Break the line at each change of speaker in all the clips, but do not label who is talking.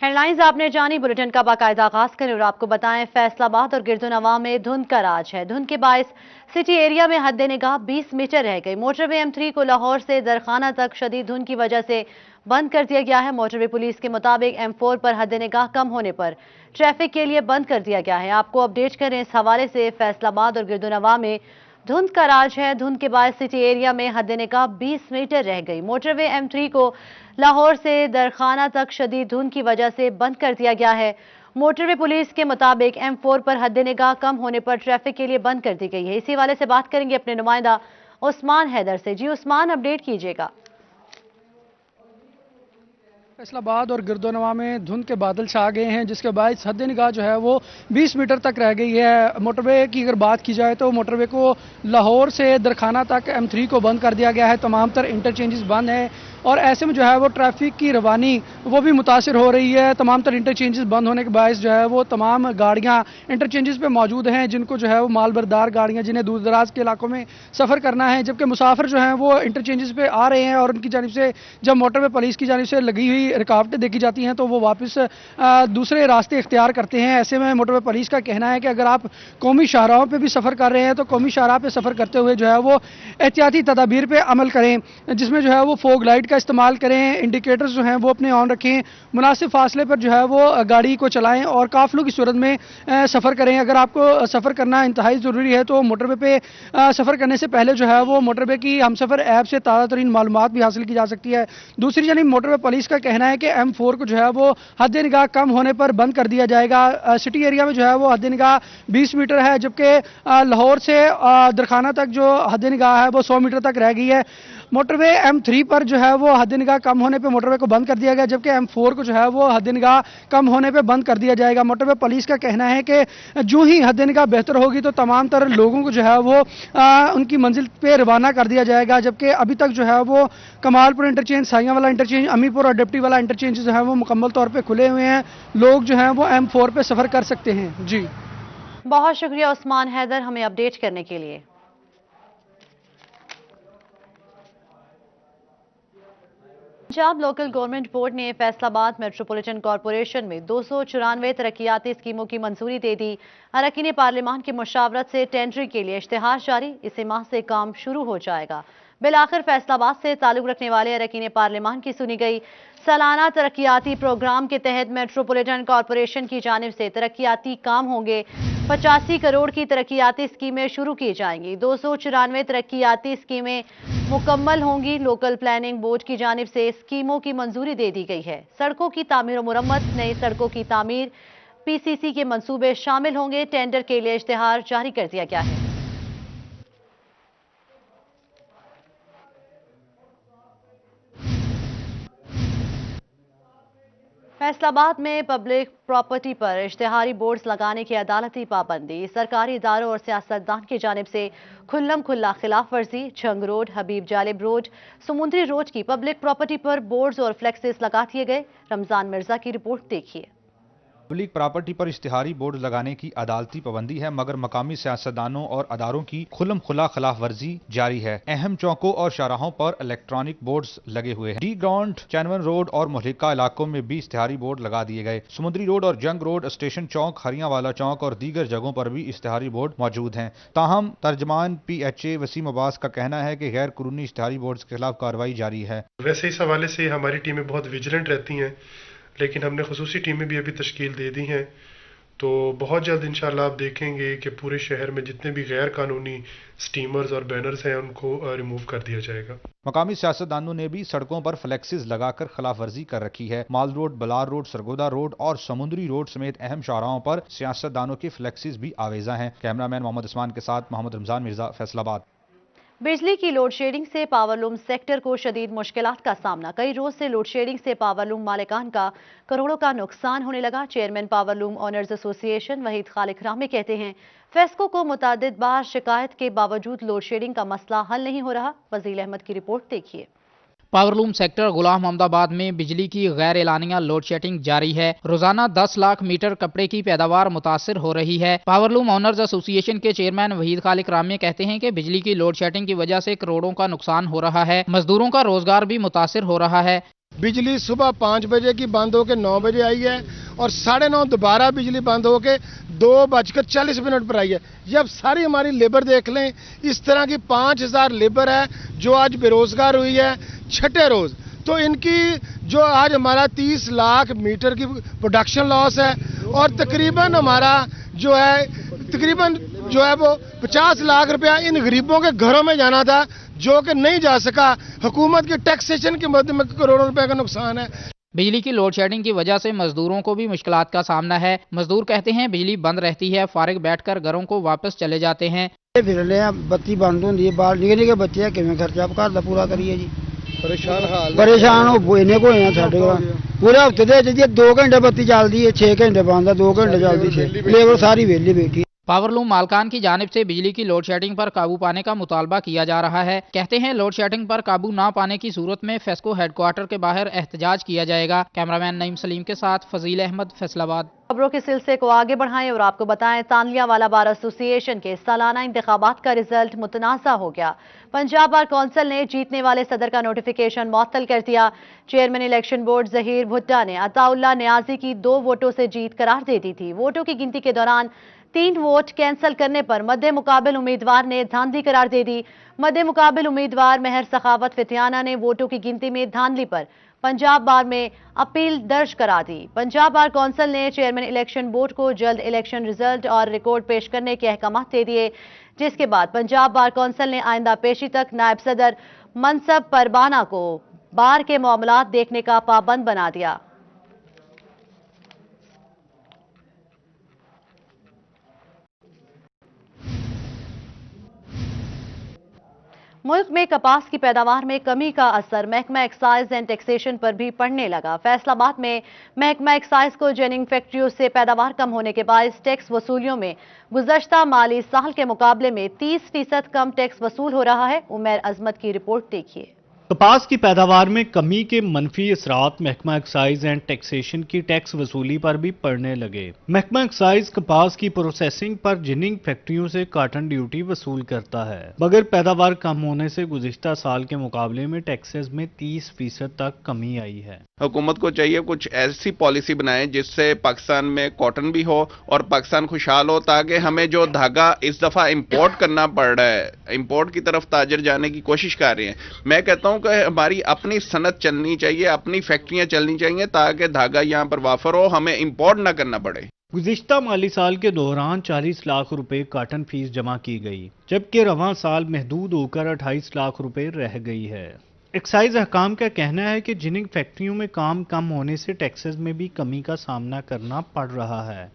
Headlines आपने जानी, bulletin का बाकायदा आगाज करें और आपको बताएं फैसलाबाद और गिरदोनवा में धुंध का राज है। धुंध के बायस सिटी एरिया में हद निगाह 20 मीटर रह गई। मोटरवे M3 को लाहौर से दरखाना तक शदीद धुंध की वजह से बंद कर दिया गया है। मोटरवे पुलिस के मुताबिक M4 पर हद निगाह कम होने पर ट्रैफिक के लिए बंद कर दिया गया है। आपको अपडेट करें इस हवाले से, फैसलाबाद और गिरदोनवा में धुंध का राज है। धुंध के बाद सिटी एरिया में हद निगाह 20 मीटर रह गई। मोटरवे M3 को लाहौर से दरखाना तक शदीद धुंध की वजह से बंद कर दिया गया है। मोटरवे पुलिस के मुताबिक M4 पर हद निगाह कम होने पर ट्रैफिक के लिए बंद कर दी गई है। इसी वाले से बात करेंगे अपने नुमाइंदा उस्मान हैदर से। जी उस्मान, अपडेट कीजिएगा।
फैसलाबाद और गिरदोनवा में धुंध के बादल छा गए हैं, जिसके बायस हद निगाह जो है वो 20 मीटर तक रह गई है। मोटरवे की अगर बात की जाए तो मोटरवे को लाहौर से दरखाना तक M3 को बंद कर दिया गया है। तमाम तर इंटरचेंजेस बंद हैं और ऐसे में जो है वो ट्रैफिक की रवानी वो भी मुतासिर हो रही है। तमाम तर इंटरचेंजेस बंद होने के बायस जो है वो तमाम गाड़ियाँ इंटरचेंजेस पे मौजूद हैं, जिनको जो है वो मालबरदार गाड़ियाँ जिन्हें दूर दराज के इलाकों में सफ़र करना है, जबकि मुसाफिर जो हैं वो इंटरचेंजेस पे आ रहे हैं और उनकी जानिब से जब मोटरवे पुलिस की जानिब से लगी हुई रुकावटें देखी जाती हैं तो वो वापस दूसरे रास्ते इख्तियार करते हैं। ऐसे में मोटरवे पुलिस का कहना है कि अगर आप कौमी शाहराहों पर भी सफ़र कर रहे हैं तो कौमी शाहराह पर सफ़र करते हुए जो है वो एहतियाती तदाबीर पर अमल करें, जिसमें जो है वो फोग लाइट का इस्तेमाल करें, इंडिकेटर्स जो हैं वो अपने ऑन रखें, मुनासिब फासले पर जो है वो गाड़ी को चलाएं और काफिलों की सूरत में सफ़र करें। अगर आपको सफ़र करना इंतहाई ज़रूरी है तो मोटरवे पे सफ़र करने से पहले जो है वो मोटरवे की हमसफ़र ऐप से ताज़ा तरीन मालूमात भी हासिल की जा सकती है। दूसरी जानिब मोटरवे पुलिस का कहना है कि M4 को जो है वो हद निगाह कम होने पर बंद कर दिया जाएगा। सिटी एरिया में जो है वो हद निगाह 20 मीटर है, जबकि लाहौर से दरखाना तक जो हद निगाह है वो 100 मीटर तक रह गई है। मोटरवे M3 पर जो है वो हद निगाह कम होने पे मोटरवे को बंद कर दिया गया, जबकि M4 को जो है वो हद निगाह कम होने पे बंद कर दिया जाएगा। मोटरवे पुलिस का कहना है कि जो ही हद निगाह बेहतर होगी तो तमाम तरह लोगों को जो है वो उनकी मंजिल पे रवाना कर दिया जाएगा। जबकि अभी तक जो है वो कमालपुर इंटरचेंज, साइयां वाला इंटरचेंज, अमीरपुर और डिप्टी वाला इंटरचेंज जो है वो मुकम्मल तौर पर खुले हुए हैं। लोग जो है वो M4 पे सफ़र कर सकते हैं। जी
बहुत शुक्रिया उस्मान हैदर हमें अपडेट करने के लिए। पंजाब लोकल गवर्नमेंट बोर्ड ने फैसलाबाद मेट्रोपॉलिटन कॉरपोरेशन में 294 तरक्याती स्कीमों की मंजूरी दे दी। अरकान पार्लियामान की मुशावरत से टेंडरिंग के लिए इश्तिहार जारी, इसी माह से काम शुरू हो जाएगा। बिलाखिर फैसलाबाद से ताल्लुक रखने वाले अरकान पार्लियामान की सुनी गई। सालाना तरक्याती प्रोग्राम के तहत मेट्रोपॉलिटन कॉरपोरेशन की जानिब से तरक्याती काम होंगे। 85 करोड़ की तरक्याती स्कीमें शुरू की जाएंगी। 294 तरक्याती स्कीमें मुकम्मल होंगी। लोकल प्लानिंग बोर्ड की जानिब से स्कीमों की मंजूरी दे दी गई है। सड़कों की तामीर और मुरम्मत, नई सड़कों की तामीर, PCC के मंसूबे शामिल होंगे। टेंडर के लिए इश्तिहार जारी कर दिया गया है। फैसलाबाद में पब्लिक प्रॉपर्टी पर इश्तिहारी बोर्ड्स लगाने की अदालती पाबंदी। सरकारी इदारों और सियासतदान की जानिब से खुल्लम खुल्ला खिलाफ वर्जी। जंग रोड, हबीब जालिब रोड, समुंदरी रोड की पब्लिक प्रॉपर्टी पर बोर्ड्स और फ्लेक्सेस लगा दिए गए। रमजान मिर्जा की रिपोर्ट देखिए।
पब्लिक प्रॉपर्टी पर इश्तिहारी बोर्ड लगाने की अदालती पाबंदी है, मगर मकामी सियासतदानों और अदारों की खुल्लम खुला खिलाफ वर्जी जारी है। अहम चौकों और शाहराहों पर इलेक्ट्रॉनिक बोर्ड्स लगे हुए हैं। डी ग्राउंड, चैनवन रोड और मुहलिका इलाकों में भी इश्तिहारी बोर्ड लगा दिए गए। समुद्री रोड और जंग रोड, स्टेशन चौक, हरियां वाला चौक और दीगर जगहों पर भी इश्तिहारी बोर्ड मौजूद हैं। ताहम तर्जमान PHA वसीम अब्बास का कहना है कि गैर कानूनी इश्तिहारी बोर्ड के खिलाफ कार्रवाई जारी है।
वैसे इस हवाले से हमारी टीमें बहुत विजिलेंट रहती हैं, लेकिन हमने खुसूसी टीमें भी अभी तश्कील दे दी हैं। तो बहुत जल्द इंशाल्लाह आप देखेंगे कि पूरे शहर में जितने भी गैर कानूनी स्टीमर्स और बैनर्स हैं उनको रिमूव कर दिया जाएगा।
मकामी सियासतदानों ने भी सड़कों पर फ्लेक्सेस लगाकर खिलाफ वर्जी कर रखी है। माल रोड, बलार रोड, सरगोदा रोड और समुद्री रोड समेत अहम शाहराहों पर सियासतदानों के फ्लेक्सेस भी आवेजा हैं। कैमरामैन मोहम्मद उस्मान के साथ मोहम्मद रमजान मिर्जा, फैसलाबाद।
बिजली की लोड शेडिंग से पावरलूम सेक्टर को शदीद मुश्किलात का सामना। कई रोज से लोड शेडिंग से पावरलूम मालिकान का करोड़ों का नुकसान होने लगा। Chairman powerloom owners association Waheed Khaliq Rami कहते हैं, फेस्को को मुतादिद बार शिकायत के बावजूद लोड शेडिंग का मसला हल नहीं हो रहा। वजील अहमद की रिपोर्ट देखिए।
पावरलूम सेक्टर गुलाम अहमदाबाद में बिजली की गैर एलानिया लोड शेडिंग जारी है। रोजाना 10 लाख मीटर कपड़े की पैदावार मुतासिर हो रही है। पावरलूम ओनर्स एसोसिएशन के चेयरमैन वहीद खालिक रामी कहते हैं कि बिजली की लोड शेडिंग की वजह से करोड़ों का नुकसान हो रहा है। मजदूरों का रोजगार भी मुतासिर हो रहा है।
बिजली सुबह 5 बजे की बंद होकर 9 बजे आई है और 9:30 दोबारा बिजली बंद होकर 2:40 पर आई है। ये अब सारी हमारी लेबर देख लें, इस तरह की 5000 लेबर है जो आज बेरोजगार हुई है छठे रोज। तो इनकी जो आज हमारा 30 लाख मीटर की प्रोडक्शन लॉस है और तकरीबन हमारा जो है वो 50 लाख रुपया इन गरीबों के घरों में जाना था जो कि नहीं जा सका। हुकूमत के टैक्सेशन के मद में करोड़ों रुपए का नुकसान है।
बिजली की लोड शेडिंग की वजह से मजदूरों को भी मुश्किलात का सामना है। मजदूर कहते हैं बिजली बंद रहती है, फारिग बैठकर घरों को वापस चले जाते हैं।
बत्ती बंद होती है, बाहर निके निके बच्चे किवें खर्चा घर दा पूरा करिए जी। परेशान हो इन्ने को हैं साडे कोल पूरे हफ्ते दे 2 घंटे बत्ती चलदी है, 6 घंटे बंद है, 2 घंटे चलदी है, लेबर सारी वेली बैठी।
पावरलूम मालकान की जानिब से बिजली की लोड शेडिंग पर काबू पाने का मुतालबा किया जा रहा है। कहते हैं लोड शेडिंग पर काबू ना पाने की सूरत में फेस्को हेडक्वार्टर के बाहर एहतजाज किया जाएगा। कैमरामैन नईम सलीम के साथ फजील अहमद, फैसलाबाद।
खबरों के सिलसिले को आगे बढ़ाएं और आपको बताएं, तांलियावाला बार एसोसिएशन के सालाना इंतखाबात का रिजल्ट मुतनाज़ा हो गया। पंजाब बार कौंसिल ने जीतने वाले सदर का नोटिफिकेशन मुअत्तल कर दिया। चेयरमैन इलेक्शन बोर्ड जहीर भुट्टा ने अताउल्लाह न्याजी की 2 वोटों से जीत करार दे दी थी। वोटों की गिनती के दौरान 3 वोट कैंसिल करने पर मद्दे मुकाबिल उम्मीदवार ने धांधली करार दे दी। मद्दे मुकाबिल उम्मीदवार मेहर सखावत फितियाना ने वोटों की गिनती में धांधली पर पंजाब बार में अपील दर्ज करा दी। पंजाब बार कौंसिल ने चेयरमैन इलेक्शन बोर्ड को जल्द इलेक्शन रिजल्ट और रिकॉर्ड पेश करने के अहकाम दे दिए, जिसके बाद पंजाब बार कौंसिल ने आइंदा पेशी तक नायब सदर मनसब परबाना को बार के मामलात देखने का पाबंद बना दिया। मुल्क में कपास की पैदावार में कमी का असर महकमा एक्साइज एंड टैक्सेशन पर भी पड़ने लगा। फैसलाबाद में महकमा एक्साइज को जेनिंग फैक्ट्रियों से पैदावार कम होने के बायस टैक्स वसूलियों में गुज़श्ता माली साल के मुकाबले में 30% कम टैक्स वसूल हो रहा है। उमर अजमत की रिपोर्ट देखिए।
कपास की पैदावार में कमी के मनफी असरात महकमा एक्साइज एंड टैक्सेशन की टैक्स वसूली पर भी पड़ने लगे। महकमा एक्साइज कपास की प्रोसेसिंग पर जिनिंग फैक्ट्रियों से काटन ड्यूटी वसूल करता है, मगर पैदावार कम होने से गुज़िश्ता साल के मुकाबले में टैक्सेस में 30% तक कमी आई है।
हुकूमत को चाहिए कुछ ऐसी पॉलिसी बनाए जिससे पाकिस्तान में कॉटन भी हो और पाकिस्तान खुशहाल हो, ताकि हमें जो धागा इस दफा इंपोर्ट करना पड़ रहा है, इंपोर्ट की तरफ ताजर जाने की कोशिश कर रहे हैं। मैं कहता हूं कि हमारी अपनी सनत चलनी चाहिए, अपनी फैक्ट्रियां चलनी चाहिए, ताकि धागा यहां पर वाफर हो, हमें इंपोर्ट ना करना पड़े।
गुज़िश्ता माली साल के दौरान 40 लाख रुपए काटन फीस जमा की गई, जबकि रवां साल महदूद होकर 28 लाख रुपए रह गई है। एक्साइज हकाम का कहना है कि जिनिंग फैक्ट्रियों में काम कम होने से टैक्सेस में भी कमी का सामना करना पड़ रहा है।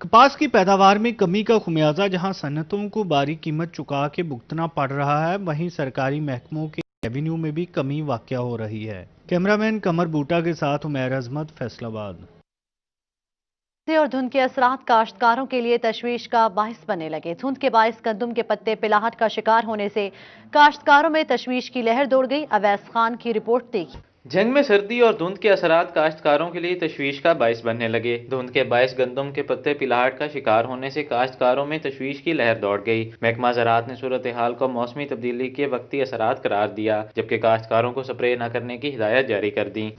कपास की पैदावार में कमी का खुमियाजा जहां सनतों को भारी कीमत चुका के भुगतना पड़ रहा है, वहीं सरकारी महकमों के रेवेन्यू में भी कमी वाक़या हो रही है। कैमरामैन कमर बूटा के साथ उमर अजमत, फैसलाबाद।
और धुंध के असरात काश्तकारों के लिए तशवीश का बाइस बनने लगे। धुंध के बाइस गंदम के पत्ते पिलाहट का शिकार होने से काश्तकारों में तशवीश की लहर दौड़ गई। अवैस खान की रिपोर्ट देखिए।
जंग में सर्दी और धुंध के असरात काश्तकारों के लिए तशवीश का बाइस बनने लगे। धुंध के बाइस गंदम के पत्ते पिलाहट का शिकार होने से काश्तकारों में तशवीश की लहर दौड़ गई। महकमा ज़राअत ने सूरत हाल को मौसमी तब्दीली के वक्ती असरात करार दिया, जबकि काश्तकारों को स्प्रे न करने की हिदायत जारी कर दी।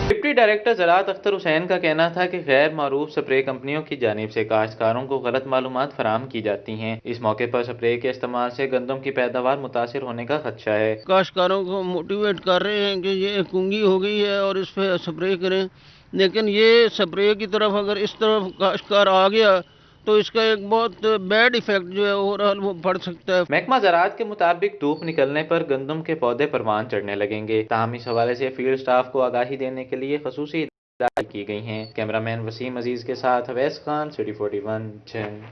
डिप्टी डायरेक्टर ज़राअत अख्तर हुसैन का कहना था कि गैर मारूफ स्प्रे कंपनियों की जानिब से काश्तकारों को गलत मालूमात फराहम की जाती हैं। इस मौके पर स्प्रे के इस्तेमाल से गंदम की पैदावार मुतासिर होने का खदशा है।
काश्तकारों को मोटिवेट कर रहे हैं कि ये कुंगी हो गई है और इस पे स्प्रे करें, लेकिन ये स्प्रे की तरफ अगर इस तरफ काश्तकार आ गया तो इसका एक बहुत बैड इफेक्ट जो है ओवरऑल वो पड़ सकता है।
महकमा ज़राअत के मुताबिक धूप निकलने पर गंदम के पौधे परवान चढ़ने लगेंगे। ताहम इस हवाले से फील्ड स्टाफ को आगाही देने के लिए खसूसी हिदायत की गई हैं। कैमरामैन वसीम अजीज के साथ अवैस खान, सिटी 41 जंग।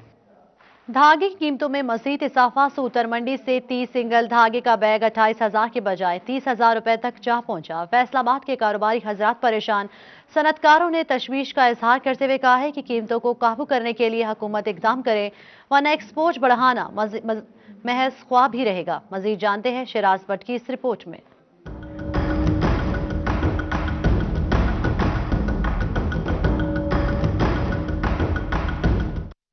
धागे की कीमतों में मजीद इजाफा। सूतर मंडी से 30 सिंगल धागे का बैग 28,000 के बजाय 30,000 रुपए तक जा पहुंचा। फैसलाबाद के कारोबारी हजरात परेशान। सनतकारों ने तशवीश का इजहार करते हुए कहा है कि कीमतों को काबू करने के लिए हुकूमत इकदाम करे, वरना एक्सपोर्ट बढ़ाना महज ख्वाब ही रहेगा। मजीद जानते हैं शिराज भट्ट की इस रिपोर्ट में।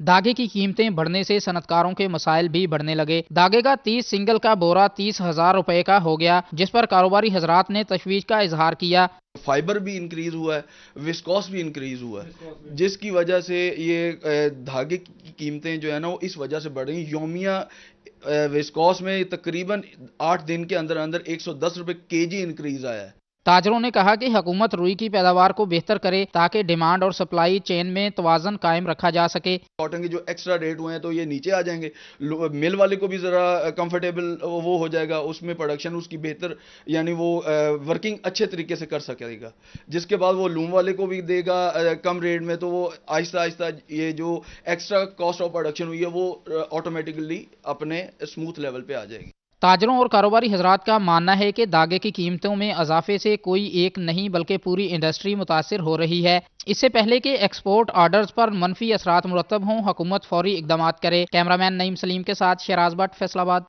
धागे की कीमतें बढ़ने से सनतकारों के मसाइल भी बढ़ने लगे। धागे का 30 सिंगल का बोरा 30,000 रुपए का हो गया, जिस पर कारोबारी हजरात ने तशवीश का इजहार किया।
फाइबर भी इंक्रीज हुआ है, विस्कोस भी इंक्रीज हुआ है, जिसकी वजह से ये धागे की कीमतें जो है ना वो इस वजह से बढ़ रही। योमिया विस्कोस में तकरीबन 8 दिन के अंदर अंदर 110 रुपए केजी इंक्रीज आया है।
ताजरों ने कहा कि हुकूमत रुई की पैदावार को बेहतर करे ताकि डिमांड और सप्लाई चेन में तवाज़न कायम रखा जा सके।
कॉटन के जो एक्स्ट्रा रेट हुए हैं तो ये नीचे आ जाएंगे, मिल वाले को भी ज़रा कंफर्टेबल वो हो जाएगा, उसमें प्रोडक्शन उसकी बेहतर यानी वो वर्किंग अच्छे तरीके से कर सकेगा, जिसके बाद वो लूम वाले को भी देगा कम रेट में, तो वो आहिस्ता आहिस्ता ये जो एक्स्ट्रा कॉस्ट ऑफ प्रोडक्शन हुई है वो ऑटोमेटिकली अपने स्मूथ लेवल पे आ जाएगी।
ताजरों और कारोबारी हजरात का मानना है कि धागे की कीमतों में इजाफे से कोई एक नहीं बल्कि पूरी इंडस्ट्री मुतासिर हो रही है। इससे पहले कि एक्सपोर्ट ऑर्डर्स पर मनफी असरात मुरतब हों, हुकूमत फौरी इकदाम करे। कैमरामैन नईम सलीम के साथ शहराज भट्ट, फैसलाबाद।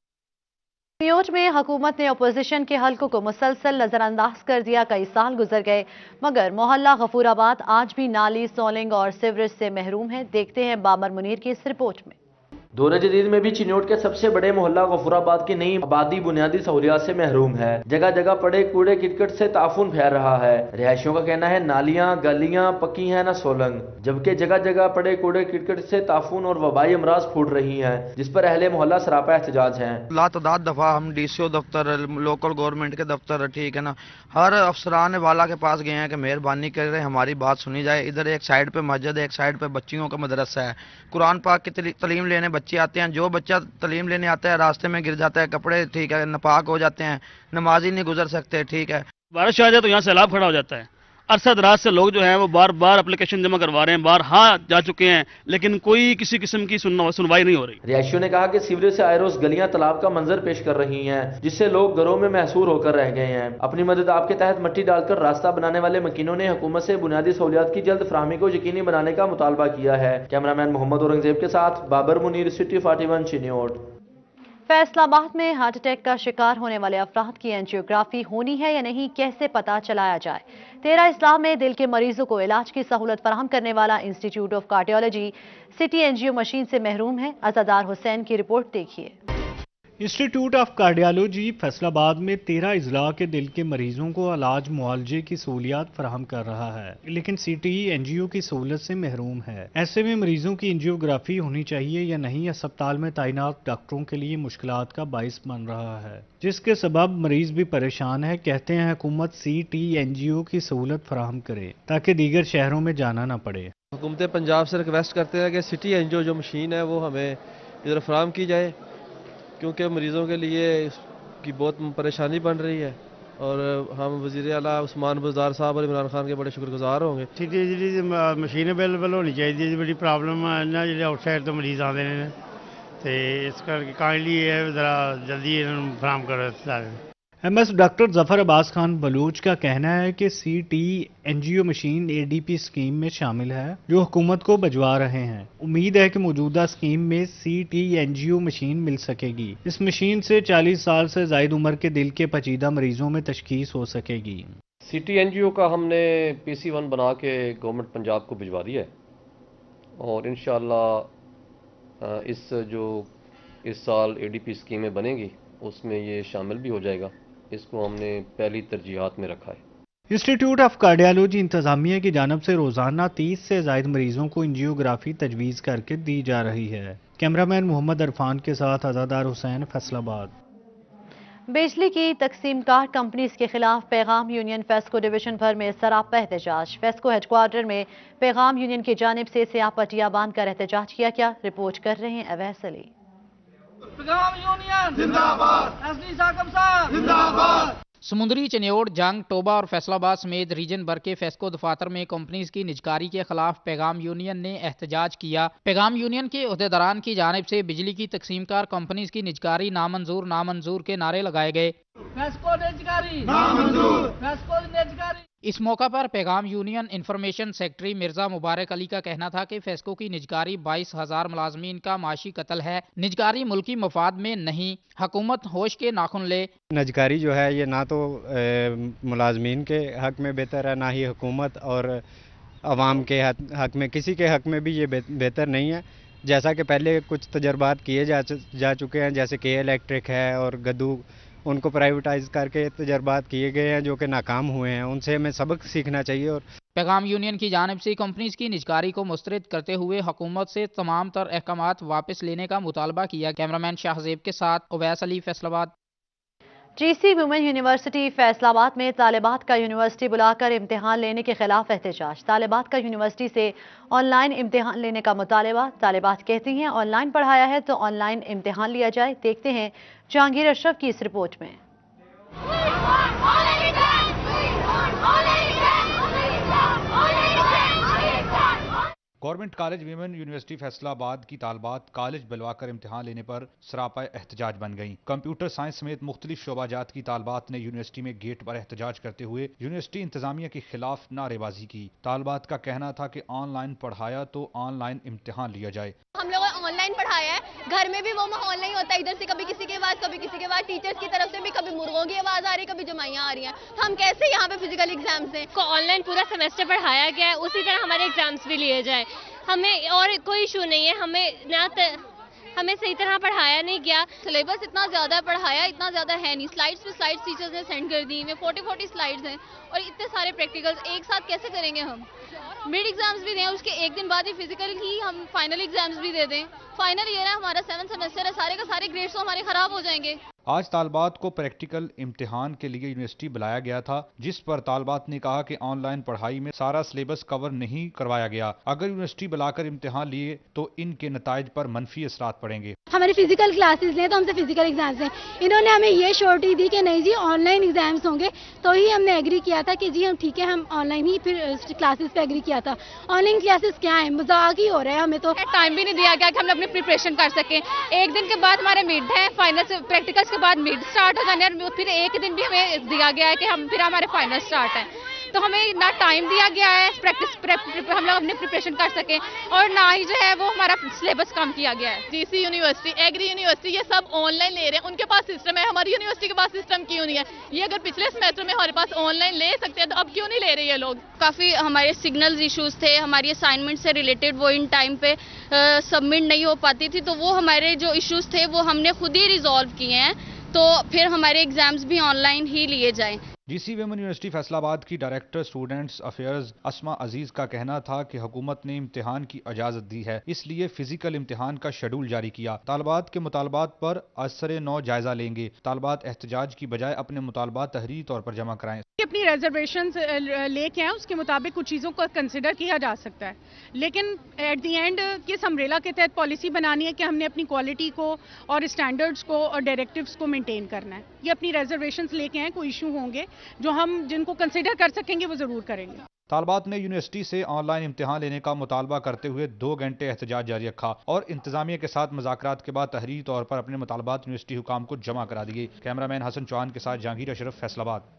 मियोट में हुकूमत ने अपोजिशन के हल्कों को मुसलसल नजरअंदाज कर दिया। कई साल गुजर गए मगर मोहल्ला गफूराबाद आज भी नाली, सोलिंग और सीवरेज से महरूम है। देखते हैं बाबर मुनीर की इस रिपोर्ट में।
दौरे जदीद में भी चिन्योट के सबसे बड़े मोहल्ला गफूराबाद की नई आबादी बुनियादी सहूलियात से महरूम है। जगह जगह पड़े कूड़े किटकट से ताफुन फैल रहा है। रिहायशियों का कहना है नालियां गलियां पक्की हैं न सोलंग, जबकि जगह जगह पड़े कूड़े किटकट से ताफुन और वबाई अमराज फूट रही हैं, जिस पर अहले मोहल्ला सरापा एहतजाज हैं।
लातदाद दफा हम DCO दफ्तर, लोकल गवर्नमेंट के दफ्तर, ठीक है ना, हर अफसरान वाला के पास गए हैं कि मेहरबानी कर रहे हमारी बात सुनी जाए। इधर एक साइड पे मस्जिद है, एक साइड पे बच्चियों का मदरसा है, कुरान पाक की तलीम लेने बच्चे आते हैं। जो बच्चा तलीम लेने आता है रास्ते में गिर जाता है, कपड़े ठीक है नापाक हो जाते हैं, नमाज ही नहीं गुजर सकते, ठीक है।
बारिश आ जाए तो यहाँ सैलाब खड़ा हो जाता है। अरसा दराज से लोग जो हैं वो बार बार एप्लीकेशन जमा करवा रहे हैं, बार हाँ जा चुके हैं, लेकिन कोई किसी किस्म की सुनवाई नहीं हो रही।
रिहायशियों ने कहा कि सीवरेज से आए रोज गलियां तालाब का मंजर पेश कर रही हैं, जिससे लोग घरों में महसूर होकर रह गए हैं। अपनी मदद आपके तहत मट्टी डालकर रास्ता बनाने वाले मकीनों ने हुकूमत से बुनियादी सहूलियात की जल्द फराहमी को यकीनी बनाने का मुतालबा किया है। कैमरामैन मोहम्मद औरंगजेब के साथ बाबर मुनीर, सिटी 41 चिन्योट।
फैसलाबाद में हार्ट अटैक का शिकार होने वाले अफराद की एंजियोग्राफी होनी है या नहीं, कैसे पता चलाया जाए। 13 इस्लाम में दिल के मरीजों को इलाज की सहूलत फराहम करने वाला institute of cardiology city NGO machine से महरूम है। अज़ादार हुसैन की रिपोर्ट देखिए।
इंस्टीट्यूट ऑफ कार्डियोलॉजी फैसलाबाद में 13 अजला के दिल के मरीजों को इलाज मुआलजे की सहूलियात फराहम कर रहा है, लेकिन CTE एनजीओ की सहूलत से महरूम है। ऐसे में मरीजों की एंजियोग्राफी होनी चाहिए या नहीं, अस्पताल में तैनात डॉक्टरों के लिए मुश्किलात का बाइस बन रहा है, जिसके सबब मरीज भी परेशान है। कहते हैं हुकूमत CTE एनजीओ की सहूलत फराहम करे ताकि दीगर शहरों में जाना न पड़े।
हुकूमत पंजाब से रिक्वेस्ट करते हैं कि सिटी एनजीओ जो मशीन है वो हमें इधर फराहम की जाए, क्योंकि मरीज़ों के लिए की बहुत परेशानी बन रही है और हम वज़ीर आला उस्मान बुज़दार साहब और इमरान खान के बड़े शुक्रगुजार होंगे।
सिटी जी मशीन अवेलेबल होनी चाहिए, बड़ी प्रॉब्लम है ना जो आउटसाइड तो मरीज़ आते हैं, तो इस करके काइंडली ज़रा जल्दी फराहम करो।
MS डॉक्टर जफर अब्बास खान बलूच का कहना है कि CTE NGO machine ADP scheme में शामिल है जो हुकूमत को भिजवा रहे हैं। उम्मीद है कि मौजूदा स्कीम में CTE एनजीओ मशीन मिल सकेगी। इस मशीन से 40 साल से ज़ायद उम्र के दिल के पेचीदा मरीजों में तशखीस हो सकेगी।
CTE एनजीओ का हमने PC1 बना के गवर्नमेंट पंजाब को भिजवा दिया है और इंशाअल्लाह इस साल ADP स्कीमें बनेगी उसमें ये शामिल भी हो जाएगा। इसको हमने पहली तरजीहात में रखा है।
इंस्टीट्यूट ऑफ कार्डियोलॉजी इंतजामिया की जानिब से रोजाना 30 से ज़ायद मरीजों को एंजियोग्राफी तजवीज़ करके दी जा रही है। कैमरामैन मोहम्मद अरफान के साथ अज़ादार हुसैन, फैसलाबाद।
बिजली की तकसीमकार कंपनीज के खिलाफ पैगाम यूनियन फेस्को डिवीजन भर में सरापा एहतजाज। फेस्को हेडक्वार्टर में पैगाम यूनियन की जानिब से स्याह पट्टियां बांध कर एहतजाज किया गया। रिपोर्ट कर रहे हैं अवैस अली।
पैगाम यूनियन जिंदाबाद, एसडी साकम साहब जिंदाबाद।
समुद्री, चिन्योट, जंग, टोबा और फैसलाबाद समेत रीजन भर के फेस्को दफातर में कंपनीज की निजकारी के खिलाफ पैगाम यूनियन ने एहतजाज किया। पैगाम यूनियन के अहदेदारान की जानिब से बिजली की तकसीमकार कंपनीज की निजकारी नामंजूर नामंजूर के नारे लगाए गए।
फेस्को निजकारी नामंजूर, फेस्को निजकारी।
इस मौका पर पैगाम यूनियन इंफॉर्मेशन सेक्रेटरी मिर्जा मुबारक अली का कहना था कि फेस्को की निजकारी 22,000 मुलाजमीन का माशी कत्ल है। निजकारी मुल्की मफाद में नहीं, हुकूमत होश के नाखुन ले।
निजकारी जो है ये ना तो मुलाजमीन के हक में बेहतर है, ना ही हुकूमत और अवाम के हक में, किसी के हक में भी ये बेहतर नहीं है। जैसा कि पहले कुछ तजर्बात किए जा चुके हैं, जैसे के इलेक्ट्रिक है और गद्दू, उनको प्राइवेटाइज करके तजर्बात किए गए हैं जो कि नाकाम हुए हैं, उनसे हमें सबक सीखना चाहिए। और
पैगाम यूनियन की जानिब से कंपनीज की निजकारी को मुस्तरद करते हुए हुकूमत से तमाम तर अहकामात वापस लेने का मुतालबा किया। कैमरामैन शाहजेब के साथ Uwais Ali, Faisalabad.
GC women university Faisalabad में तालिबात का यूनिवर्सिटी बुलाकर इम्तिहान लेने के खिलाफ एहतजाज। तालिबात का यूनिवर्सिटी से ऑनलाइन इम्तिहान लेने का मुतालबा। तालिबात कहती हैं ऑनलाइन पढ़ाया है तो ऑनलाइन इम्तिहान लिया जाए। देखते हैं जहांगीर अशरफ की इस रिपोर्ट में।
Government college women university Faisalabad की तालबात कॉलेज बुलवाकर इम्तिहान लेने पर सरापा एहतजाज बन गईं। कंप्यूटर साइंस समेत मुख्तलिफ शोबाजात की तालबात ने यूनिवर्सिटी में गेट पर एहतजाज करते हुए यूनिवर्सिटी इंतजामिया के खिलाफ नारेबाजी की। तालबात का कहना था कि ऑनलाइन पढ़ाया तो ऑनलाइन इम्तिहान लिया जाए।
हम लोग ऑनलाइन पढ़ाया है, घर में भी वो माहौल नहीं होता, इधर से कभी किसी की आवाज कभी किसी की आवाज, टीचर्स की तरफ से भी कभी मुर्गों की आवाज आ रही है, कभी जमाइयाँ आ रही हैं। तो हम कैसे यहाँ पे फिजिकल एग्जाम्स दें?
को ऑनलाइन पूरा सेमेस्टर पढ़ाया गया है, उसी तरह हमारे एग्जाम्स भी लिए जाए। हमें और कोई इशू नहीं है, हमें सही तरह पढ़ाया नहीं गया।
सिलेबस इतना ज़्यादा पढ़ाया इतना ज़्यादा है नहीं, स्लाइड्स पे स्लाइड्स टीचर्स ने सेंड कर दी, में 40 स्लाइड्स हैं और इतने सारे प्रैक्टिकल्स एक साथ कैसे करेंगे हम? मिड एग्जाम्स भी दें, उसके एक दिन बाद ही फिजिकल ही हम फाइनल एग्जाम्स भी दे दें। फाइनल ईयर है हमारा, 7 सेमेस्टर है, सारे का सारे ग्रेड्स तो हमारे खराब हो जाएंगे।
आज तालबात को प्रैक्टिकल इम्तिहान के लिए यूनिवर्सिटी बुलाया गया था, जिस पर तालबात ने कहा कि ऑनलाइन पढ़ाई में सारा सिलेबस कवर नहीं करवाया गया। अगर यूनिवर्सिटी बुलाकर इम्तिहान लिए तो इनके नताइज पर मनफी असरात पड़ेंगे।
हमारे फिजिकल क्लासेस लें तो हमसे फिजिकल एग्जाम्स हैं। इन्होंने हमें ये श्योरिटी दी कि नहीं जी ऑनलाइन एग्जाम्स होंगे, तो ही हमने एग्री किया था कि जी हम ठीक है, हम ऑनलाइन ही फिर क्लासेस पे एग्री किया था। ऑनलाइन क्लासेस क्या है, मजाक ही हो रहा है। हमें तो
टाइम भी नहीं दिया गया कि हम अपनी प्रिपरेशन कर सकें। एक दिन के बाद हमारे मिड है, फाइनल से प्रैक्टिकल्स के बाद मिड स्टार्ट हो जाने और फिर एक दिन भी हमें दिया गया है कि फिर हमारे फाइनल स्टार्ट है। तो हमें ना टाइम दिया गया है हम लोग अपनी प्रिपरेशन कर सकें, और ना ही जो है वो हमारा सिलेबस कम किया गया है।
जीसी यूनिवर्सिटी, एग्री यूनिवर्सिटी, ये सब ऑनलाइन ले रहे हैं, उनके पास सिस्टम है, हमारी यूनिवर्सिटी के पास सिस्टम क्यों नहीं है? ये अगर पिछले सेमेस्टर में हमारे पास ऑनलाइन ले सकते हैं तो अब क्यों नहीं ले रहे ये लोग?
काफ़ी हमारे सिग्नल्स इश्यूज थे, हमारी असाइनमेंट से रिलेटेड वो इन टाइम पे सबमिट नहीं हो पाती थी, तो वो हमारे जो इश्यूज थे वो हमने खुद ही रिजॉल्व किए हैं, तो फिर हमारे एग्जाम्स भी ऑनलाइन ही लिए जाएं।
जीसी वुमेन यूनिवर्सिटी फैसलाबाद की डायरेक्टर स्टूडेंट्स अफेयर्स अस्मा अजीज का कहना था कि हुकूमत ने इम्तिहान की इजाजत दी है, इसलिए फिजिकल इम्तिहान का शेड्यूल जारी किया। तालबात के मुतालबात पर असर 9 जायजा लेंगे। तालबात एहतजाज की बजाय अपने मुतालबात तहरीरी तौर पर जमा कराएं।
अपनी रिजर्वेशन लेके आए, उसके मुताबिक कुछ चीज़ों को कंसिडर किया जा सकता है, लेकिन एट दी एंड किस अम्ब्रेला के तहत पॉलिसी बनानी है कि हमने अपनी क्वालिटी को और स्टैंडर्ड्स को और डायरेक्टिव्स को मेंटेन करना है। ये अपनी रिजर्वेशंस लेके आए, कोई इशू होंगे जो हम जिनको कंसिडर कर सकेंगे वो ज़रूर करेंगे।
तालबात ने यूनिवर्सिटी से ऑनलाइन इम्तिहान लेने का मुतालबा करते हुए 2 घंटे एहतजाज जारी रखा और इंतजामिया के साथ मुज़ाकरात के बाद तहरीरी तौर पर अपने मुतालबात यूनिवर्सिटी हुकाम को जमा करा दिए। कैमरामैन हसन चौहान के साथ जहांगीर अशरफ, फैसलाबाद।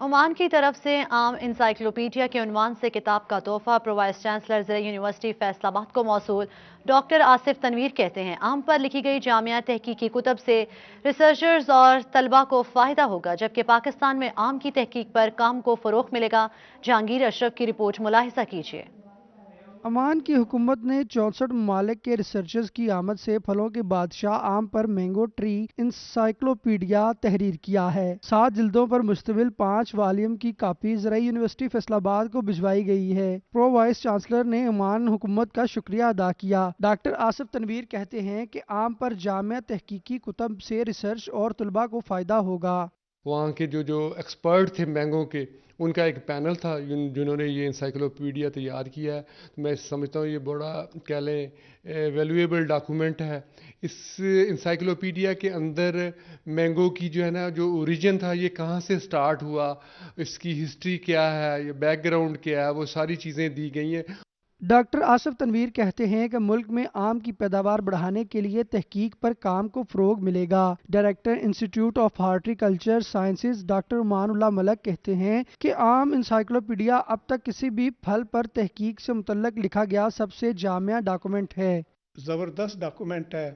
ओमान की तरफ से आम इंसाइक्लोपीडिया के उन्वान से किताब का तोहफा प्रो वाइस चांसलर ज़िला यूनिवर्सिटी फैसलाबाद को मौसूल। डॉक्टर आसिफ तनवीर कहते हैं आम पर लिखी गई जामिया तहकीकी कुतब से रिसर्चर्स और तलबा को फ़ायदा होगा, जबकि पाकिस्तान में आम की तहकीक पर काम को फ़रोग़ मिलेगा। जहांगीर अशरफ की रिपोर्ट मुलाहिजा कीजिए।
ओमान की हुकूमत ने 64 ममालिक के रिसर्चर्स की आमद से फलों के बादशाह आम पर मैंगो ट्री इंसाइक्लोपीडिया तहरीर किया है। 7 जिल्दों पर मुश्तमिल 5 वाल्यूम की कापी ज़राई यूनिवर्सिटी फैसलाबाद को भिजवाई गई है। प्रो वाइस चांसलर ने ओमान हुकूमत का शुक्रिया अदा किया। डॉक्टर आसिफ तनवीर कहते हैं कि आम पर जामिया तहकीकी कुतब से रिसर्च और तलबा को फ़ायदा होगा।
वहाँ के जो एक्सपर्ट थे मैंगो के, उनका एक पैनल था जिन्होंने ये इंसाइक्लोपीडिया तैयार किया है। तो मैं समझता हूँ ये बड़ा कह लें वैल्यूएबल डॉक्यूमेंट है। इस इंसाइक्लोपीडिया के अंदर मैंगो की जो है ना जो ओरिजिन था, ये कहाँ से स्टार्ट हुआ, इसकी हिस्ट्री क्या है, ये बैकग्राउंड क्या है, वो सारी चीज़ें दी गई हैं।
डॉक्टर आसिफ तनवीर कहते हैं कि मुल्क में आम की पैदावार बढ़ाने के लिए तहकीक पर काम को फ़रोग़ मिलेगा। Director institute of horticulture sciences doctor Amanullah Malik कहते हैं कि आम इंसाइक्लोपीडिया अब तक किसी भी फल पर तहकीक से मुतल्लक लिखा गया सबसे जामिया डॉक्यूमेंट है।
ज़बरदस्त डॉक्यूमेंट है।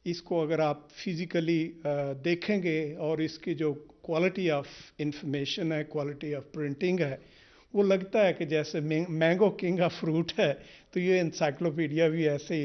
इसको अगर आप फिज़िकली देखेंगे और इसकी जो क्वालिटी ऑफ इंफॉर्मेशन है, क्वालिटी ऑफ प्रिंटिंग है, वो लगता है कि जैसे मैंगो किंग ऑफ फ्रूट है, तो ये इंसाइक्लोपीडिया भी ऐसे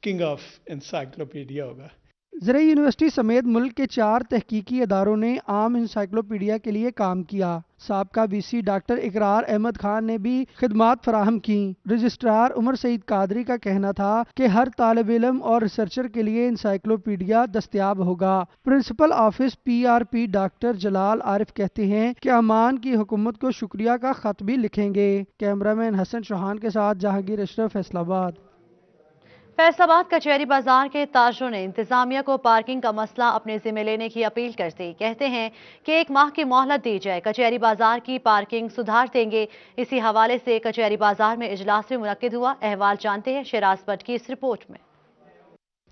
किंग ऑफ इंसाइक्लोपीडिया होगा।
ज़राई यूनिवर्सिटी समेत मुल्क के 4 तहकीकी इदारों ने आम इंसाइक्लोपीडिया के लिए काम किया। साबका VC डॉक्टर इकरार अहमद खान ने भी खिदमात फराहम की। रजिस्ट्रार उमर सईद कादरी का कहना था कि हर तालिब इल्म और रिसर्चर के लिए इंसाइक्लोपीडिया दस्तयाब होगा। प्रिंसिपल ऑफिस PRP डॉक्टर जलाल आरिफ कहते हैं कि अमान की हुकूमत को शुक्रिया का खत भी लिखेंगे। कैमरामैन हसन चौहान के साथ जहांगीर अशरफ, फैसलाबाद।
फैसलाबाद कचहरी बाजार के ताजरों ने इंतजामिया को पार्किंग का मसला अपने जिम्मे लेने की अपील करते कहते हैं कि 1 माह की मोहलत दी जाए, कचहरी बाजार की पार्किंग सुधार देंगे। इसी हवाले से कचहरी बाजार में इजलास भी मुनक्किद हुआ। अहवाल जानते हैं शराज भट्ट की इस रिपोर्ट में।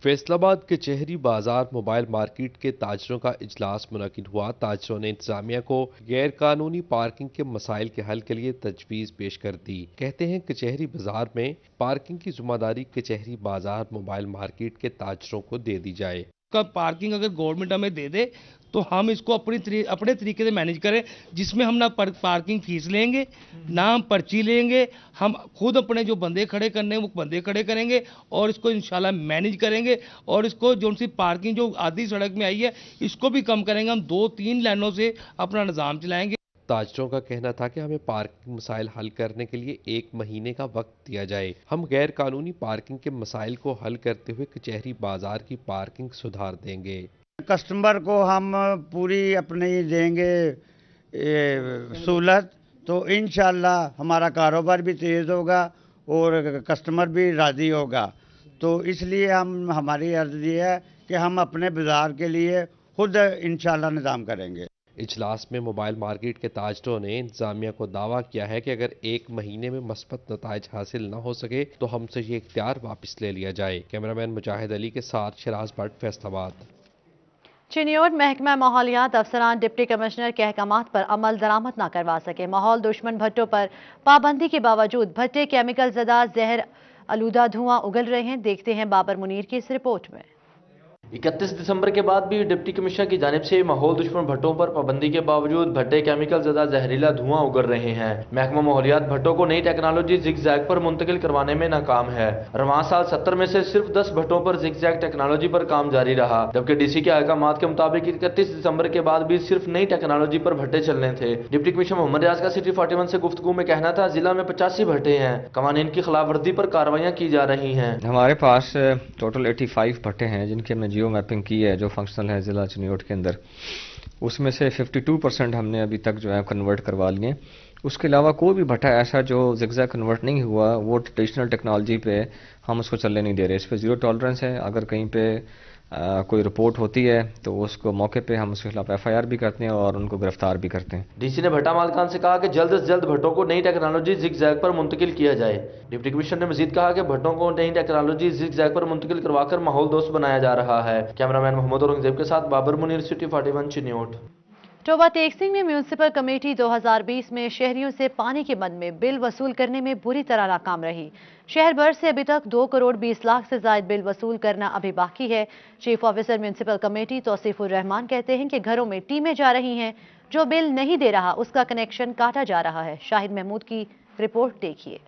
फैसलाबाद के चेहरी बाजार मोबाइल मार्केट के ताजरों का इजलास मुनक्किद हुआ। ताजरों ने इंतजामिया को गैर कानूनी पार्किंग के मसाइल के हल के लिए तजवीज़ पेश कर दी। कहते हैं कचहरी बाजार में पार्किंग की जिम्मेदारी कचहरी बाजार मोबाइल मार्केट के ताजरों को दे दी जाए।
पार्किंग अगर गवर्नमेंट हमें दे दे तो हम इसको अपने तरीके से मैनेज करें, जिसमें हम ना पार्किंग फीस लेंगे ना हम पर्ची लेंगे। हम खुद अपने जो बंदे खड़े करने हैं वो बंदे खड़े करेंगे और इसको इंशाल्लाह मैनेज करेंगे। और इसको जो सी पार्किंग जो आधी सड़क में आई है इसको भी कम करेंगे। हम 2-3 लाइनों से अपना निज़ाम चलाएंगे।
ताजरों का कहना था कि हमें पार्किंग मसाइल हल करने के लिए 1 महीने का वक्त दिया जाए। हम गैर कानूनी पार्किंग के मसाइल को हल करते हुए कचहरी बाजार की पार्किंग सुधार देंगे।
कस्टमर को हम पूरी अपनी देंगे सहूलत, तो इंशाल्लाह हमारा कारोबार भी तेज़ होगा और कस्टमर भी राज़ी होगा। तो इसलिए हमारी अर्ज़ ये है कि हम अपने बाज़ार के लिए खुद इंशाल्लाह निज़ाम करेंगे।
इजलास में मोबाइल मार्केट के ताजरों ने इंतजामिया को दावा किया है कि अगर 1 महीने में मस्बत नताइज हासिल न हो सके तो हमसे ये इख्तियार वापस ले लिया जाए। कैमरामैन मुजाहिद अली के साथ शराज भट्ट, फैसलाबाद।
चिन्योट महकमा माहौलियात अफसरान डिप्टी कमिश्नर के अहकामात पर अमल दरामद न करवा सके। माहौल दुश्मन भट्टों पर पाबंदी के बावजूद भट्टे केमिकल ज़दा जहर आलूदा धुआं उगल रहे हैं। देखते हैं बाबर मुनीर की इस रिपोर्ट में।
31 दिसंबर के बाद भी डिप्टी कमिश्नर की जानिब से माहौल दुश्मन भट्टों पर पाबंदी के बावजूद भट्टे केमिकल ज़दा जहरीला धुआं उगल रहे हैं। महकमा माहौलियात भट्टों को नई टेक्नोलॉजी जिग-जैग पर मुंतकिल करवाने में नाकाम है। रवां साल 70 में से सिर्फ 10 भट्टों पर जिग-जैग टेक्नोलॉजी पर काम जारी रहा, जबकि DC के अहकामात के मुताबिक 31 दिसंबर के बाद भी सिर्फ नई टेक्नोलॉजी पर भट्टे चलने थे। डिप्टी कमिश्नर मोहम्मद रियाज का सिटी 41 से गुफ्तगू में कहना था जिला में 85 भट्टे हैं, कवानीन की खिलाफ वर्जी पर कार्रवाइयाँ की जा रही हैं।
हमारे पास टोटल 85 भट्टे हैं जिनकी हमने जियो मैपिंग की है, जो फंक्शनल है ज़िला चिन्योट के अंदर। उसमें से 52% हमने अभी तक जो है कन्वर्ट करवा लिए। उसके अलावा कोई भी भट्टा ऐसा जो ज़िगज़ैग कन्वर्ट नहीं हुआ वो ट्रेडिशनल टेक्नोलॉजी पे हम उसको चलने नहीं दे रहे। इस पे ज़ीरो टॉलरेंस है। अगर कहीं पे कोई रिपोर्ट होती है तो उसको मौके पे हम उसके खिलाफ FIR भी करते हैं और उनको गिरफ्तार भी करते हैं।
DC ने भट्टा मालिकान से कहा कि जल्द से जल्द भट्टों को नई टेक्नोलॉजी जिग-जैग पर मुंतकिल किया जाए। डिप्टी कमिश्नर ने मजीद कहा कि भट्टों को नई टेक्नोलॉजी जिग-जैग पर मुंतकिल करवाकर माहौल दोस्त बनाया जा रहा है। कैमरामैन मोहम्मद औरंगजेब के साथ बाबर मुनीर, सिटी 41 चिन्योट।
टोबा टेक्सिंग में म्यूनिसिपल कमेटी 2020 में शहरियों से पानी के मद में बिल वसूल करने में बुरी तरह नाकाम रही। शहर भर से अभी तक 2 करोड़ 20 लाख से ज्यादा बिल वसूल करना अभी बाकी है। Chief officer municipal committee Tauseefur Rehman कहते हैं कि घरों में टीमें जा रही हैं, जो बिल नहीं दे रहा उसका कनेक्शन काटा जा रहा है। शाहिद महमूद की रिपोर्ट देखिए।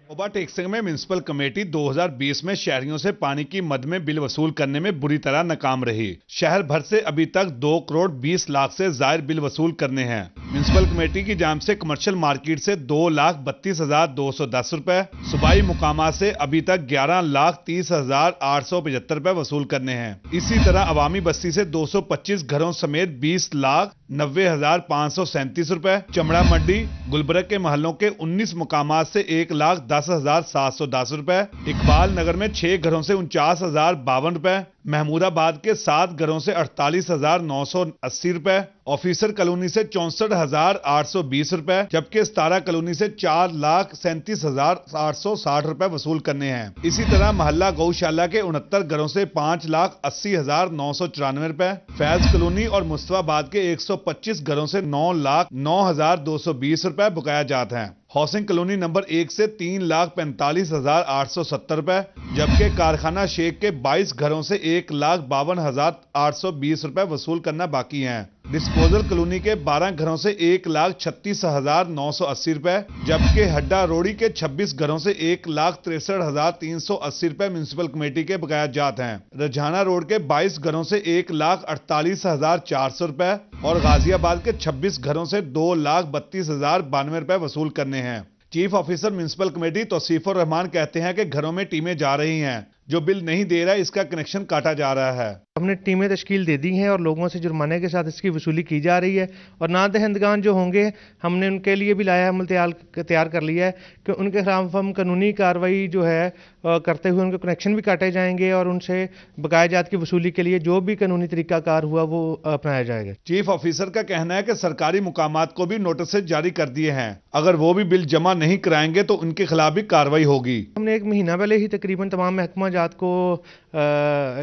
टोबा टेक्सिंग में म्यूनिसिपल कमेटी 2020 में शहरियों से पानी की मद में बिल वसूल करने में बुरी तरह नाकाम रही। शहर भर से अभी तक 2 करोड़ 20 लाख से ज्यादा बिल वसूल करने हैं। म्यूनिसिपल कमेटी की जानिब से कमर्शियल मार्केट से 2,32,210 रुपए, सूबाई मुकामात से अभी तक 11,30,875 रुपए वसूल करने हैं। इसी तरह अवामी बस्ती से 225 घरों समेत 20,90,537 रुपए, चमड़ा मंडी गुलबर्ग के महलों के 19 मुकामात से 1,10,710 रुपए, इकबाल नगर में 6 घरों से 49,052 रुपए, महमूदाबाद के 7 घरों से 48,980 रुपए, ऑफिसर कॉलोनी से 64,820 रुपए, जबकि सतारा कॉलोनी से 4,37,860 रुपए वसूल करने हैं। इसी तरह मोहल्ला गौशाला के 69 घरों से 5,80,994 रुपए, फैज कॉलोनी और मुस्तफाबाद के 125 घरों से 9,09,220 रुपए बकाया जात हैं। हाउसिंग कॉलोनी नंबर 1 से 3,45,870 रुपए, जबकि कारखाना शेख के 22 घरों से 1,52,820 रुपए वसूल करना बाकी हैं। डिस्पोजल कॉलोनी के 12 घरों से 1,36,980 रुपए, जबकि हड्डा रोड़ी के 26 घरों से 1,63,380 रुपए म्युनिसिपल कमेटी के बकाया जात हैं। रजहाना रोड के 22 घरों से 1,48,400 रुपए और गाजियाबाद के 26 घरों से 2,32,092 रुपए वसूल करने हैं। Chief officer municipal committee Tauseefur Rehman कहते हैं कि घरों में टीमें जा रही हैं, जो बिल नहीं दे रहा है इसका कनेक्शन काटा जा रहा है।
हमने टीमें तश्कील दे दी हैं और लोगों से जुर्माने के साथ इसकी वसूली की जा रही है और नादहंदगान जो होंगे हमने उनके लिए भी लाया अमल तैयार कर लिया है कि उनके खिलाफ हम कानूनी कार्रवाई जो है करते हुए उनके कनेक्शन भी काटे जाएंगे और उनसे बकाया जात की वसूली के लिए जो भी कानूनी तरीकाकार हुआ वो अपनाया जाएगा।
चीफ ऑफिसर का कहना है कि सरकारी मुकामात को भी नोटिस जारी कर दिए हैं, अगर वो भी बिल जमा नहीं कराएंगे तो उनके खिलाफ भी कार्रवाई होगी।
हमने 1 महीना पहले ही तकरीबन तमाम महकमा जात को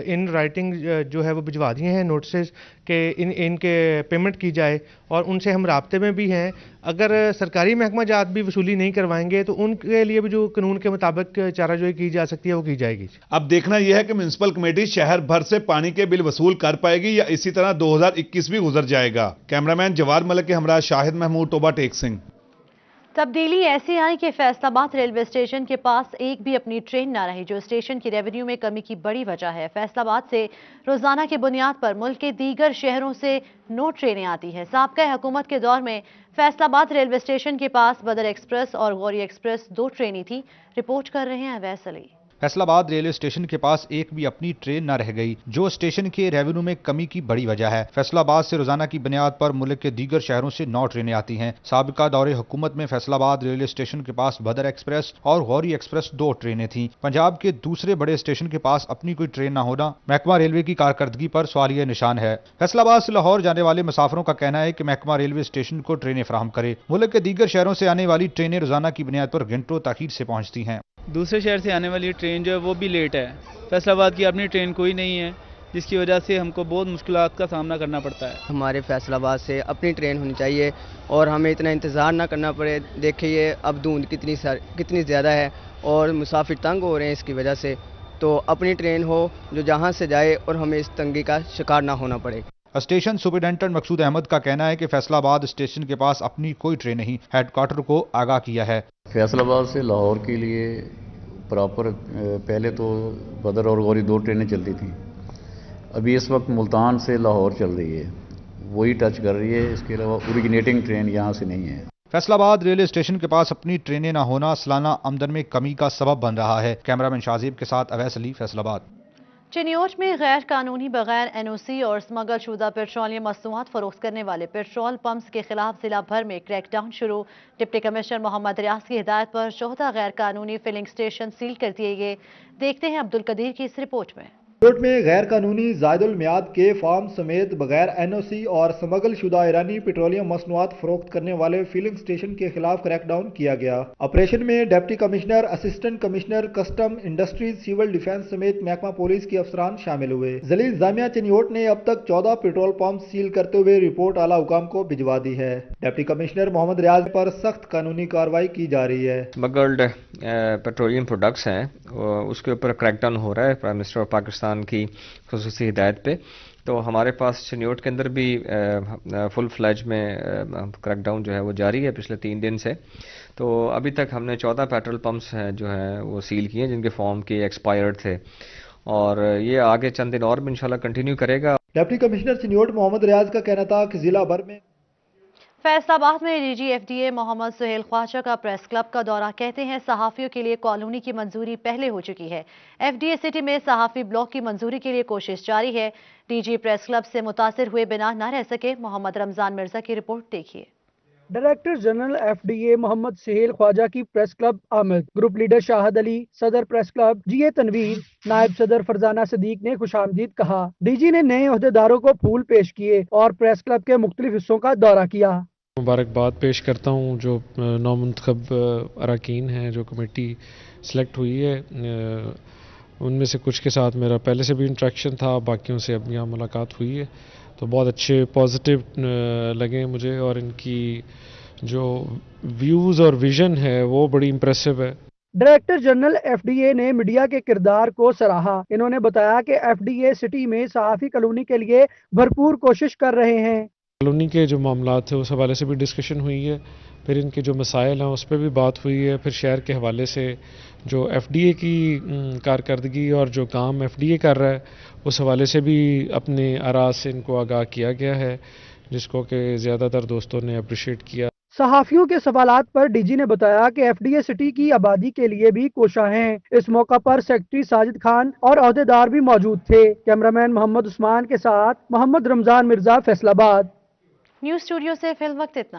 इन राइटिंग जो है वो भिजवा दिए हैं नोटिस कि इनके पेमेंट की जाए और उनसे हम राब्ते में भी हैं। अगर सरकारी महकमा जात भी वसूली नहीं करवाएंगे तो उनके लिए भी जो कानून के मुताबिक चाराजोई की जा सकती है वो की जाएगी।
अब देखना यह है कि म्युनिसिपल कमेटी शहर भर से पानी के बिल वसूल कर पाएगी या इसी तरह 2021 भी गुजर जाएगा। कैमरामैन जवार मलिक के हमरा शाहिद महमूद, टोबा टेक सिंह।
तब्दीली ऐसी आई कि फैसलाबाद रेलवे स्टेशन के पास एक भी अपनी ट्रेन ना रही, जो स्टेशन की रेवेन्यू में कमी की बड़ी वजह है। फैसलाबाद से रोजाना की बुनियाद पर मुल्क के दीगर शहरों से 9 ट्रेनें आती हैं। साबका हुकूमत के दौर में फैसलाबाद रेलवे स्टेशन के पास बदर एक्सप्रेस और गौरी एक्सप्रेस 2 ट्रेनें थी। रिपोर्ट कर रहे हैं अवैस अली।
फैसलाबाद रेलवे स्टेशन के पास एक भी अपनी ट्रेन न रह गई, जो स्टेशन के रेवेन्यू में कमी की बड़ी वजह है। फैसलाबाद से रोजाना की बुनियाद पर मुल्क के दीगर शहरों से 9 ट्रेनें आती हैं। साबिका दौरे हुकूमत में फैसलाबाद रेलवे स्टेशन के पास बदर एक्सप्रेस और गौरी एक्सप्रेस 2 ट्रेनें थीं। पंजाब के दूसरे बड़े स्टेशन के पास अपनी कोई ट्रेन न होना महकमा रेलवे की कारकर्दगी पर सवालिया निशान है। फैसलाबाद से लाहौर जाने वाले मुसाफिरों का कहना है कि महकमा रेलवे स्टेशन को ट्रेनें फराहम करे। मुल्क के दीगर शहरों से आने वाली ट्रेनें रोजाना की बुनियाद पर घंटों ताखीर से पहुंचती हैं।
दूसरे शहर से आने वाली ट्रेन जो है वो भी लेट है। फैसलाबाद की अपनी ट्रेन कोई नहीं है, जिसकी वजह से हमको बहुत मुश्किलात का सामना करना पड़ता है।
हमारे फैसलाबाद से अपनी ट्रेन होनी चाहिए और हमें इतना इंतज़ार ना करना पड़े। देखिए अब धुंध कितनी ज़्यादा है और मुसाफिर तंग हो रहे हैं इसकी वजह से, तो अपनी ट्रेन हो जो जहाँ से जाए और हमें इस तंगी का शिकार ना होना पड़े।
स्टेशन सुपरिटेंडेंट मकसूद अहमद का कहना है कि फैसलाबाद स्टेशन के पास अपनी कोई ट्रेन नहीं, हेडक्वार्टर को आगाह किया है।
फैसलाबाद से लाहौर के लिए प्रॉपर पहले तो बदर और गौरी 2 ट्रेनें चलती थीं, अभी इस वक्त मुल्तान से लाहौर चल रही है, वही टच कर रही है। इसके अलावा ओरिजिनेटिंग ट्रेन यहाँ से नहीं है।
फैसलाबाद रेलवे स्टेशन के पास अपनी ट्रेनें न होना सालाना आमदन में कमी का सबब बन रहा है। कैमरामैन शाजीब के साथ अवैस अली, फैसलाबाद।
चिन्योट में गैर कानूनी बगैर एनओसी और स्मगल शुदा पेट्रोलियम मसनूआत फरोख्त करने वाले पेट्रोल पंप्स के खिलाफ जिला भर में क्रैकडाउन शुरू। डिप्टी कमिश्नर मोहम्मद रियाज की हिदायत पर 14 गैर कानूनी फिलिंग स्टेशन सील कर दिए गए। देखते हैं अब्दुल कदीर की इस रिपोर्ट में।
चिन्योट में गैर कानूनी जायदुल मियाद के फार्म समेत बगैर एनओसी और स्मगल शुदा ईरानी पेट्रोलियम मसनूआत फरोख्त करने वाले फिलिंग स्टेशन के खिलाफ क्रैकडाउन किया गया। ऑपरेशन में deputy commissioner, assistant commissioner, custom, industries, civil defence समेत महकमा पुलिस के अफसरान शामिल हुए। जिला इंतजामिया चिन्योट ने अब तक 14 पेट्रोल पंप सील करते हुए रिपोर्ट आला हुकाम को भिजवा दी है। डिप्टी कमिश्नर मोहम्मद रियाज पर सख्त कानूनी कार्रवाई की जा रही है।
स्मगल्ड पेट्रोलियम प्रोडक्ट्स हैं उसके ऊपर क्रैकडाउन हो रहा है प्राइम मिनिस्टर ऑफ पाकिस्तान की खुसूसी हिदायत पे। तो हमारे पास चिन्योट के अंदर भी फुल फ्लैज में क्रैकडाउन जो है वो जारी है पिछले 3 दिन से। तो अभी तक हमने 14 पेट्रोल पंप्स हैं जो हैं वो सील किए हैं, जिनके फॉर्म के एक्सपायर्ड थे, और ये आगे चंद दिन और भी इंशाल्लाह कंटिन्यू करेगा।
डिप्टी कमिश्नर चिन्योट मोहम्मद रियाज का कहना था कि जिला भर में
फैसलाबाद में डीजी एफडीए मोहम्मद सुहेल ख्वाजा का प्रेस क्लब का दौरा। कहते हैं सहाफ़ियों के लिए कॉलोनी की मंजूरी पहले हो चुकी है। एफडीए सिटी में सहाफ़ी ब्लॉक की मंजूरी के लिए कोशिश जारी है। डीजी प्रेस क्लब से मुतासिर हुए बिना न रह सके। मोहम्मद रमजान मिर्जा की रिपोर्ट देखिए।
Director general FDA Mohammad Suhail Khawaja की प्रेस क्लब आमद, ग्रुप लीडर शाहद अली, सदर प्रेस क्लब जीए तनवीर, नायब सदर फरजाना सदीक ने खुशामदीद कहा। डीजी ने नए ओहदेदारों को फूल पेश किए और प्रेस क्लब के मुख्तलिफ हिस्सों का दौरा किया।
मुबारकबाद पेश करता हूँ जो नौमुंतखब अरकान हैं, जो कमेटी सेलेक्ट हुई है, उनमें से कुछ के साथ मेरा पहले से भी इंटरेक्शन था, बाकियों से अब यहाँ मुलाकात हुई है, तो बहुत अच्छे पॉजिटिव लगे मुझे, और इनकी जो व्यूज़ और विजन है वो बड़ी इम्प्रेसिव है।
डायरेक्टर जनरल एफडीए ने मीडिया के किरदार को सराहा। इन्होंने बताया कि एफडीए सिटी में सहाफ़ी कॉलोनी के लिए भरपूर कोशिश कर रहे हैं।
कॉलोनी के जो मामला थे उस हवाले से भी डिस्कशन हुई है, फिर इनके जो मसाइल हैं उस पर भी बात हुई है, फिर शहर के हवाले से जो एफडीए की कारकर्दगी और जो काम एफडीए कर रहा है उस हवाले से भी अपने आराज से इनको आगाह किया गया है, जिसको कि ज़्यादातर दोस्तों ने अप्रिशिएट किया।
सहाफियों के सवालात पर डीजी ने बताया कि एफडीए सिटी की आबादी के लिए भी कोशां हैं। इस मौका पर सेक्रेटरी साजिद खान और अहदेदार भी मौजूद थे। कैमरामैन मोहम्मद उस्मान के साथ मोहम्मद रमजान मिर्जा, फैसलाबाद।
न्यूज़ स्टूडियो से फिल वक्त इतना।